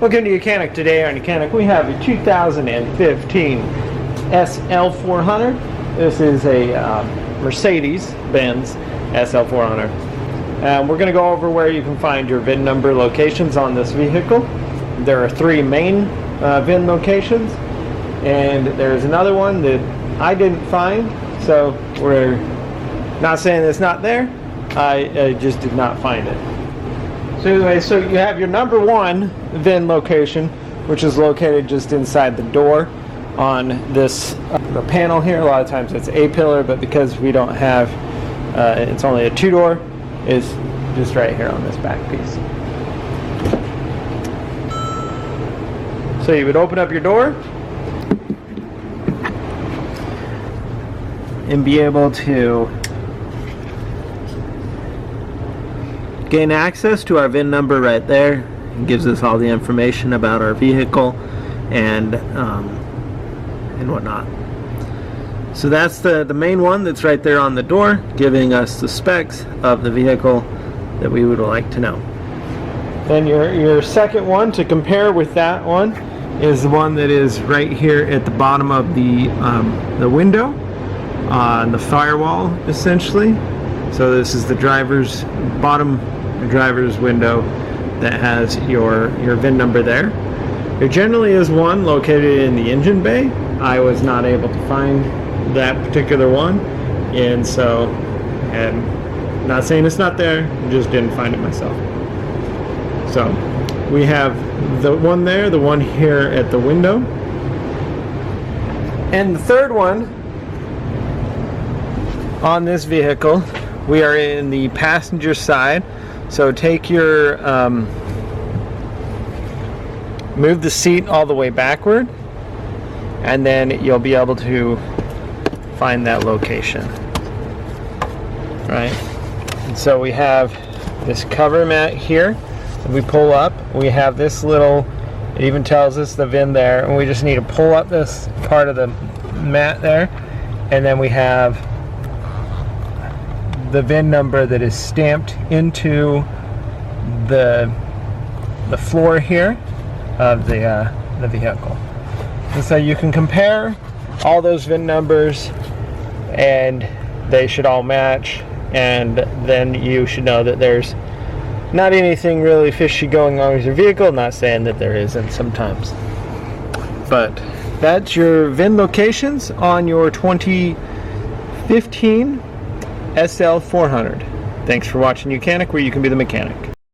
Welcome to YOUCANIC. Today on YOUCANIC we have a 2015 SL400. This is a Mercedes-Benz SL400. We're going to go over where you can find your VIN number locations on this vehicle. There are three main VIN locations, and there's another one that I didn't find, so we're not saying it's not there. I just did not find it. So anyway, so you have your number one VIN location, which is located just inside the door on this the panel here. A lot of times it's A-pillar, but because we don't have, it's only a two-door, it's just right here on this back piece. So you would open up your door and be able to gain access to our VIN number right there. It gives us all the information about our vehicle and whatnot. So that's the main one that's right there on the door, giving us the specs of the vehicle that we would like to know. Then your second one to compare with that one is the one that is right here at the bottom of the window on the firewall, essentially. So this is the driver's window that has your VIN number there. There generally is one located in the engine bay. I was not able to find that particular one, and so, and not saying it's not there, I just didn't find it myself. So we have the one there, the one here at the window, and the third one on this vehicle, we are in the passenger side. So take your, move the seat all the way backward, and then you'll be able to find that location. Right? And so we have this cover mat here. If we pull up, we have this little, it even tells us the VIN there, and we just need to pull up this part of the mat there, and then we have the VIN number that is stamped into the floor here of the vehicle. And so you can compare all those VIN numbers, and they should all match, and then you should know that there's not anything really fishy going on with your vehicle. Not saying that there isn't sometimes, but that's your VIN locations on your 2015 SL400. Thanks for watching YOUCANIC, where you can be the mechanic.